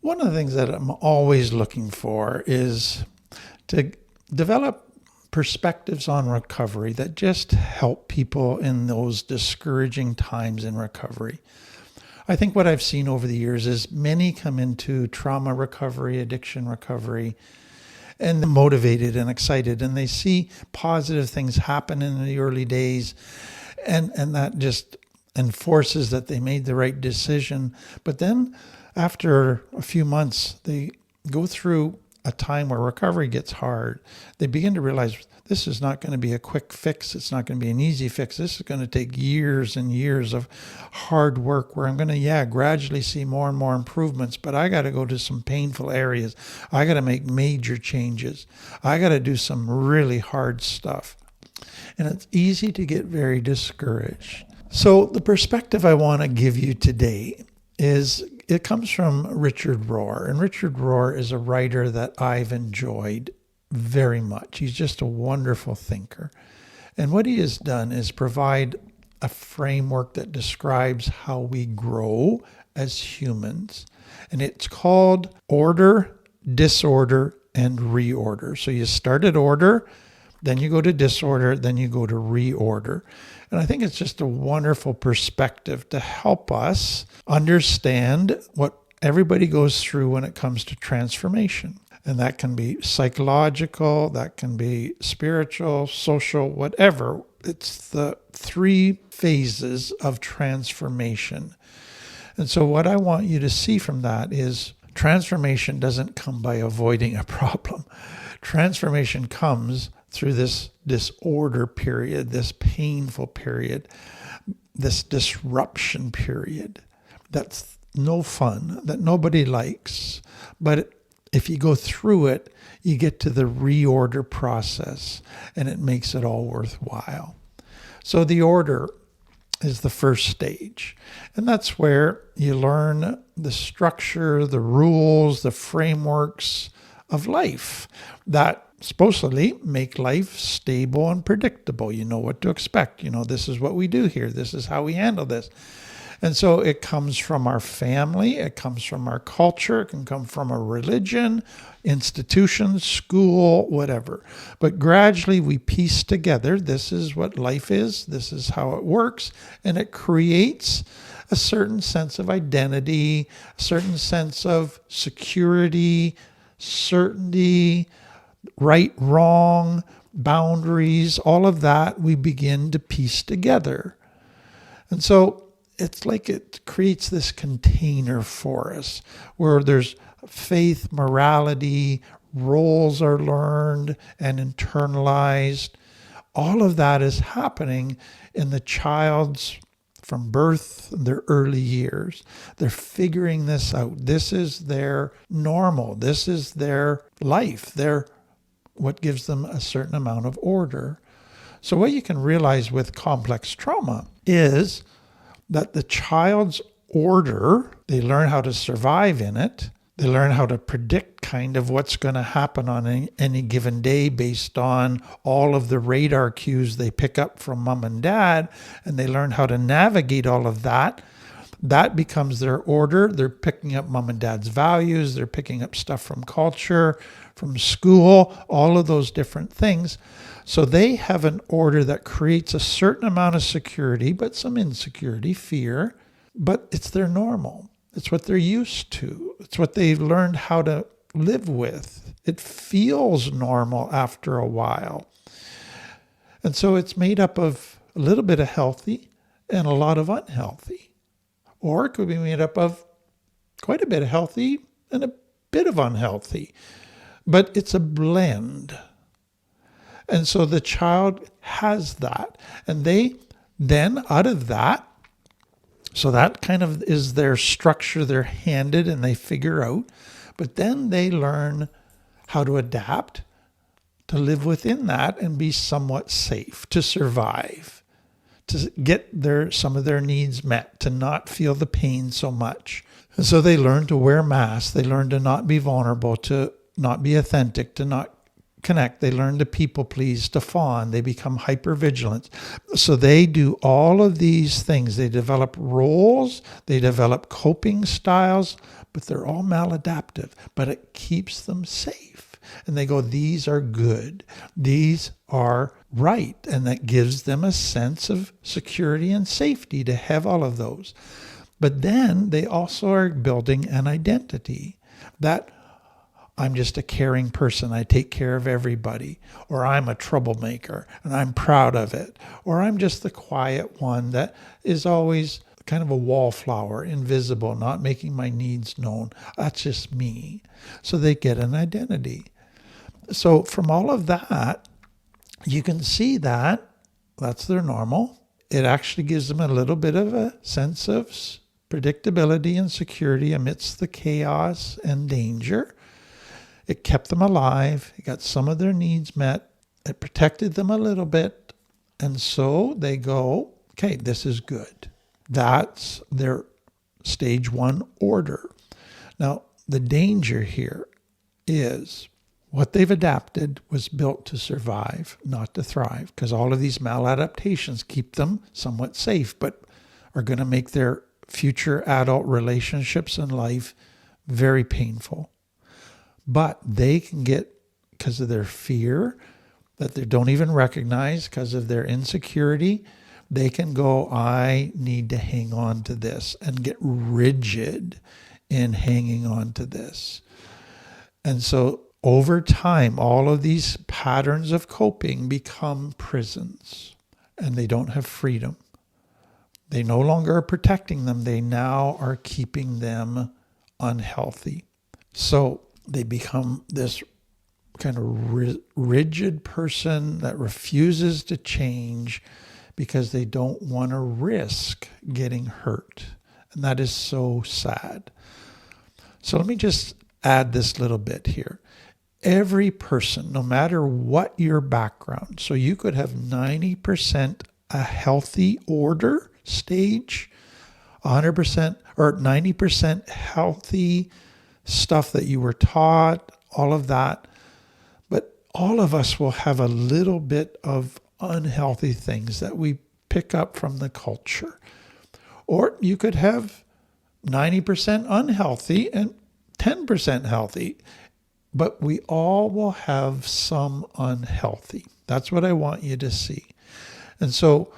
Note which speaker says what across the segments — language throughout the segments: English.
Speaker 1: One of the things that I'm always looking for is to develop perspectives on recovery that just help people in those discouraging times in recovery. I think what I've seen over the years is many come into trauma recovery, addiction recovery, and they're motivated and excited, and they see positive things happen in the early days, and that just enforces that they made the right decision. But then after a few months, they go through a time where recovery gets hard. They begin to realize this is not going to be a quick fix. It's not going to be an easy fix. This is going to take years and years of hard work where I'm going to, gradually see more and more improvements, but I got to go to some painful areas. I got to make major changes. I got to do some really hard stuff. And it's easy to get very discouraged. So the perspective I want to give you today it comes from Richard Rohr. And Richard Rohr is a writer that I've enjoyed very much. He's just a wonderful thinker. And what he has done is provide a framework that describes how we grow as humans. And it's called order, disorder, and reorder. So you start at order, then you go to disorder, then you go to reorder. And I think it's just a wonderful perspective to help us understand what everybody goes through when it comes to transformation. And that can be psychological, that can be spiritual, social, whatever. It's the three phases of transformation. And so what I want you to see from that is transformation doesn't come by avoiding a problem. Transformation comes through this disorder period, this painful period, this disruption period. That's no fun, that nobody likes. But if you go through it, you get to the reorder process, and it makes it all worthwhile. So the order is the first stage. And that's where you learn the structure, the rules, the frameworks of life that supposedly make life stable and predictable. You know what to expect. You know, this is what we do here. This is how we handle this. And so it comes from our family, it comes from our culture, it can come from a religion, institutions, school, whatever. But gradually we piece together, this is what life is, this is how it works, and it creates a certain sense of identity, a certain sense of security, certainty, right, wrong, boundaries, all of that we begin to piece together. And so it's like it creates this container for us where there's faith, morality, roles are learned and internalized. All of that is happening in the child's from birth, their early years. They're figuring this out. This is their normal. This is their life. They're what gives them a certain amount of order. So what you can realize with complex trauma is that the child's order, they learn how to survive in it. They learn how to predict kind of what's going to happen on any given day based on all of the radar cues they pick up from mom and dad, and they learn how to navigate all of that. That becomes their order. They're picking up mom and dad's values. They're picking up stuff from culture, from school, all of those different things. So they have an order that creates a certain amount of security, but some insecurity, fear, but it's their normal. It's what they're used to. It's what they've learned how to live with. It feels normal after a while. And so it's made up of a little bit of healthy and a lot of unhealthy. Or it could be made up of quite a bit of healthy and a bit of unhealthy. But it's a blend. And so the child has that. And they then, out of that, so that kind of is their structure they're handed and they figure out. But then they learn how to adapt, to live within that and be somewhat safe, to survive, to get some of their needs met, to not feel the pain so much. And so they learn to wear masks. They learn to not be vulnerable, to not be authentic, to not connect. They learn to people please, to fawn. They become hypervigilant. So they do all of these things. They develop roles. They develop coping styles. but they're all maladaptive, but it keeps them safe. And they go, these are good. These are right. And that gives them a sense of security and safety to have all of those. But then they also are building an identity that I'm just a caring person. I take care of everybody. Or I'm a troublemaker and I'm proud of it. Or I'm just the quiet one that is always kind of a wallflower, invisible, not making my needs known. That's just me. So they get an identity. So from all of that, you can see that that's their normal. It actually gives them a little bit of a sense of predictability and security amidst the chaos and danger. It kept them alive. It got some of their needs met. It protected them a little bit. And so they go, okay, this is good. That's their stage 1 order. Now, the danger here is what they've adapted was built to survive, not to thrive, because all of these maladaptations keep them somewhat safe, but are going to make their future adult relationships in life very painful. But they can get, because of their fear that they don't even recognize, because of their insecurity, they can go, I need to hang on to this, and get rigid in hanging on to this. And so over time, all of these patterns of coping become prisons, and they don't have freedom. They no longer are protecting them. They now are keeping them unhealthy. So they become this kind of rigid person that refuses to change because they don't want to risk getting hurt. And that is so sad. So let me just add this little bit here. Every person, no matter what your background, so you could have 90% a healthy order stage, 100% or 90% healthy stuff that you were taught, all of that. But all of us will have a little bit of unhealthy things that we pick up from the culture. Or you could have 90% unhealthy and 10% healthy. But we all will have some unhealthy. That's what I want you to see. And so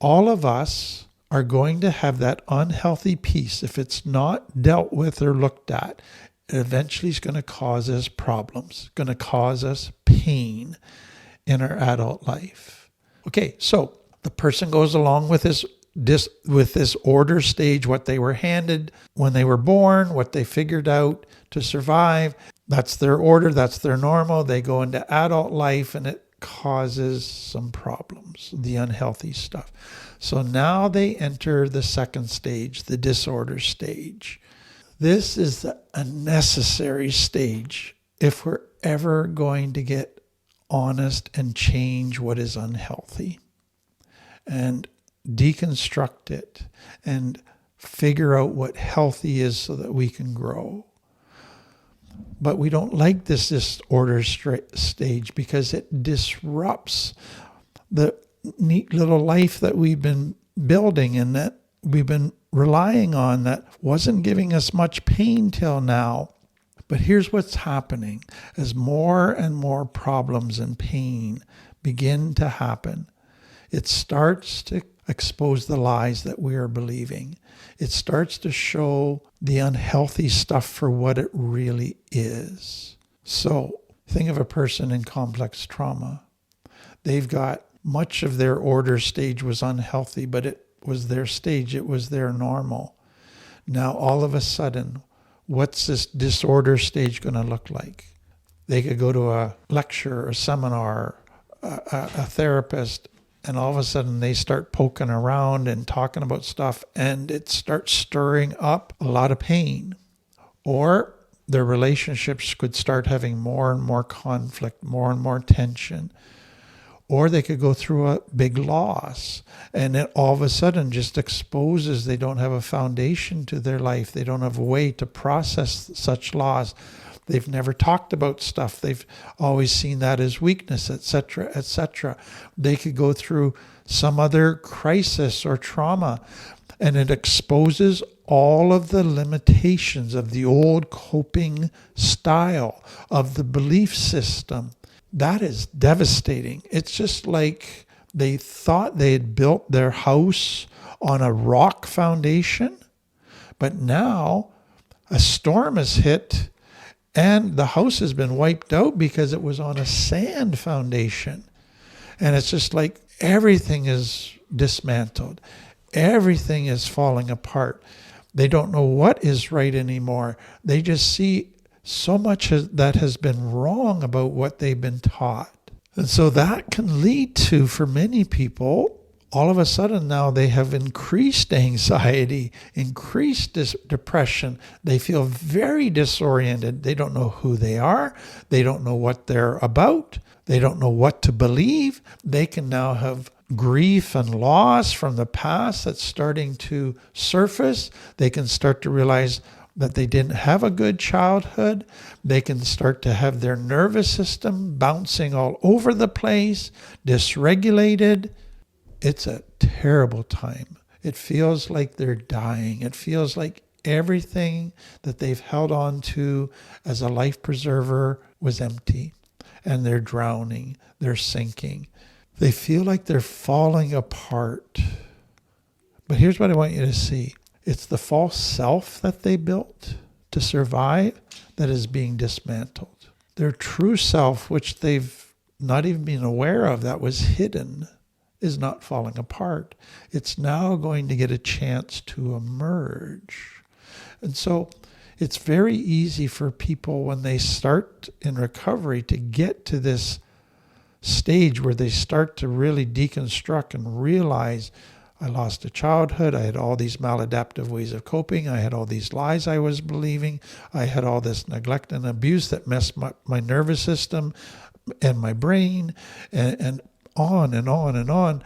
Speaker 1: all of us are going to have that unhealthy piece. If it's not dealt with or looked at, it eventually is going to cause us problems, going to cause us pain in our adult life. Okay, so the person goes along with this order stage, what they were handed when they were born, what they figured out to survive. That's their order, that's their normal. They go into adult life and it causes some problems, the unhealthy stuff. So now they enter the second stage, the disorder stage. This is a necessary stage if we're ever going to get honest and change what is unhealthy and deconstruct it and figure out what healthy is so that we can grow. But we don't like this disorder stage because it disrupts the neat little life that we've been building and that we've been relying on that wasn't giving us much pain till now. But here's what's happening. As more and more problems and pain begin to happen, it starts to expose the lies that we are believing. It starts to show the unhealthy stuff for what it really is. So think of a person in complex trauma. They've got much of their order stage was unhealthy, but it was their stage. It was their normal. Now, all of a sudden, what's this disorder stage going to look like? They could go to a lecture, a seminar, a therapist, and all of a sudden they start poking around and talking about stuff, and it starts stirring up a lot of pain. Or their relationships could start having more and more conflict, more and more tension. Or they could go through a big loss, and it all of a sudden just exposes they don't have a foundation to their life. They don't have a way to process such loss. They've never talked about stuff. They've always seen that as weakness, etc., etc. They could go through some other crisis or trauma, and it exposes all of the limitations of the old coping style, of the belief system. That is devastating. It's just like they thought they had built their house on a rock foundation, but now a storm has hit and the house has been wiped out because it was on a sand foundation. And it's just like everything is dismantled. Everything is falling apart. They don't know what is right anymore. They just see so much that has been wrong about what they've been taught. And so that can lead to, for many people, all of a sudden now they have increased anxiety, increased depression. They feel very disoriented. They don't know who they are. They don't know what they're about. They don't know what to believe. They can now have grief and loss from the past that's starting to surface. They can start to realize that they didn't have a good childhood. They can start to have their nervous system bouncing all over the place, dysregulated. It's a terrible time. It feels like they're dying. It feels like everything that they've held on to as a life preserver was empty, and they're drowning, they're sinking. They feel like they're falling apart. But here's what I want you to see. It's the false self that they built to survive that is being dismantled. Their true self, which they've not even been aware of, that was hidden, is not falling apart. It's now going to get a chance to emerge. And so it's very easy for people when they start in recovery to get to this stage where they start to really deconstruct and realize, I lost a childhood. I had all these maladaptive ways of coping. I had all these lies I was believing. I had all this neglect and abuse that messed my nervous system and my brain, and on and on and on.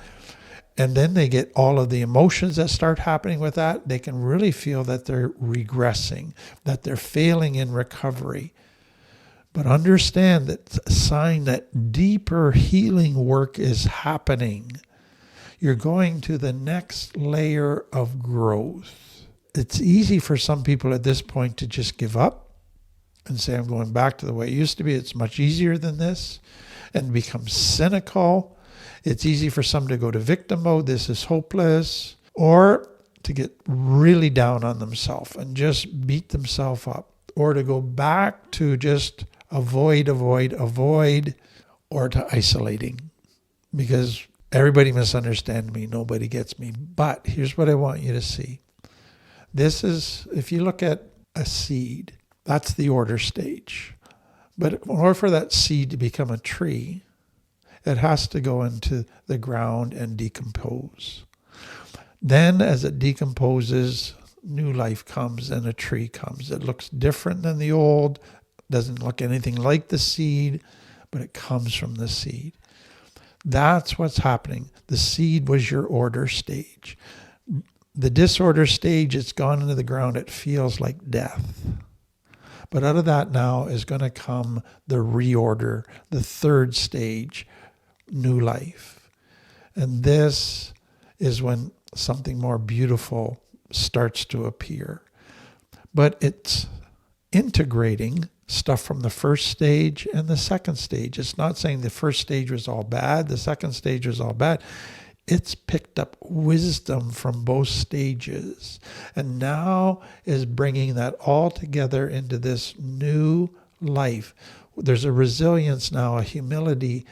Speaker 1: And then they get all of the emotions that start happening with that. They can really feel that they're regressing, that they're failing in recovery. But understand that it's a sign that deeper healing work is happening. You're going to the next layer of growth. It's easy for some people at this point to just give up and say, I'm going back to the way it used to be. It's much easier than this, and become cynical. It's easy for some to go to victim mode. This is hopeless. Or to get really down on themselves and just beat themselves up. Or to go back to just avoid, or to isolating. Because everybody misunderstands me. Nobody gets me. But here's what I want you to see. This is, if you look at a seed, that's the order stage. But in order for that seed to become a tree, it has to go into the ground and decompose. Then as it decomposes, new life comes and a tree comes. It looks different than the old, doesn't look anything like the seed, but it comes from the seed. That's what's happening. The seed was your order stage. The disorder stage, it's gone into the ground. It feels like death. But out of that now is going to come the reorder, the third stage, new life. And this is when something more beautiful starts to appear. But it's integrating stuff from the first stage and the second stage. It's not saying the first stage was all bad, the second stage was all bad. It's picked up wisdom from both stages and now is bringing that all together into this new life. There's a resilience now, a humility,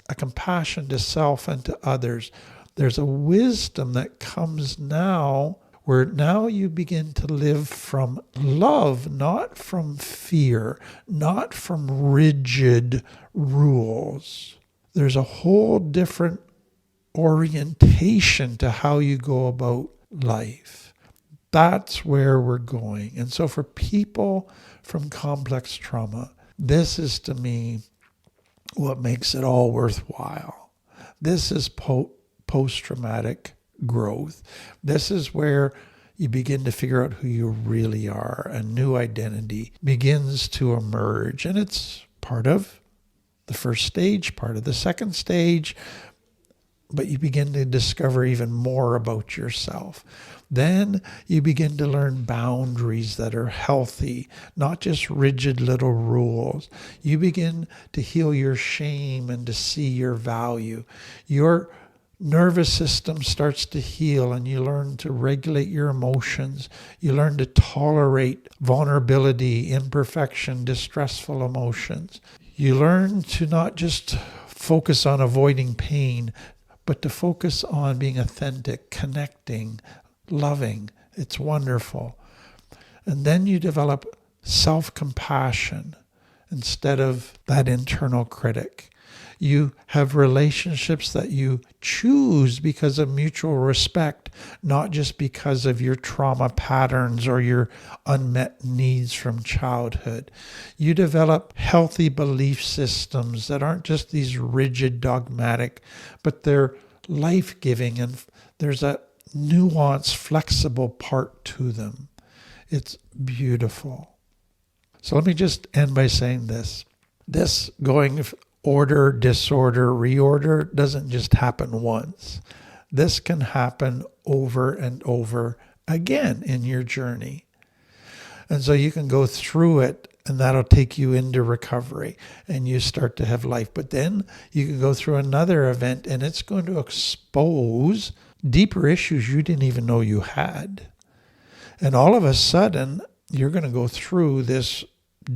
Speaker 1: a compassion to self and to others. There's a wisdom that comes now where now you begin to live from love, not from fear, not from rigid rules. There's a whole different orientation to how you go about life. That's where we're going. And so for people from complex trauma, this is to me what makes it all worthwhile. This is post-traumatic growth. This is where you begin to figure out who you really are. A new identity begins to emerge. And it's part of the first stage, part of the second stage. but you begin to discover even more about yourself. Then you begin to learn boundaries that are healthy, not just rigid little rules. You begin to heal your shame and to see your value. Your nervous system starts to heal, and you learn to regulate your emotions. You learn to tolerate vulnerability, imperfection, distressful emotions. You learn to not just focus on avoiding pain, but to focus on being authentic, connecting, loving. It's wonderful. And then you develop self-compassion instead of that internal critic. You have relationships that you choose because of mutual respect, not just because of your trauma patterns or your unmet needs from childhood. You develop healthy belief systems that aren't just these rigid, dogmatic, but they're life-giving, and there's a nuanced, flexible part to them. It's beautiful. So let me just end by saying this. This going order, disorder, reorder doesn't just happen once. This can happen over and over again in your journey. And so you can go through it, and that'll take you into recovery, and you start to have life. But then you can go through another event, and it's going to expose deeper issues you didn't even know you had. And all of a sudden, you're going to go through this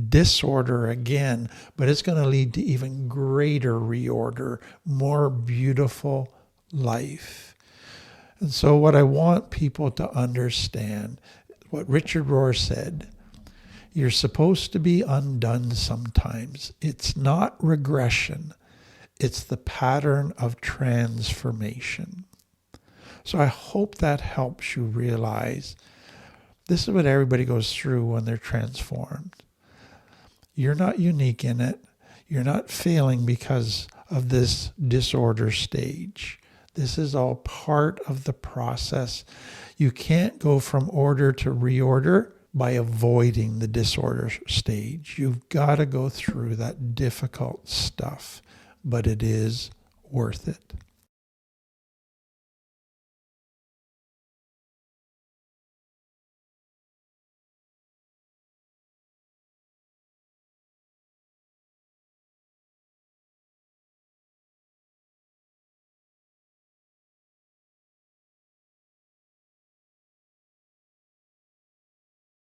Speaker 1: disorder again, but it's going to lead to even greater reorder, more beautiful life. And so what I want people to understand, what Richard Rohr said, you're supposed to be undone sometimes. It's not regression. It's the pattern of transformation. So I hope that helps you realize this is what everybody goes through when they're transformed. You're not unique in it. You're not failing because of this disorder stage. This is all part of the process. You can't go from order to reorder by avoiding the disorder stage. You've got to go through that difficult stuff, but it is worth it.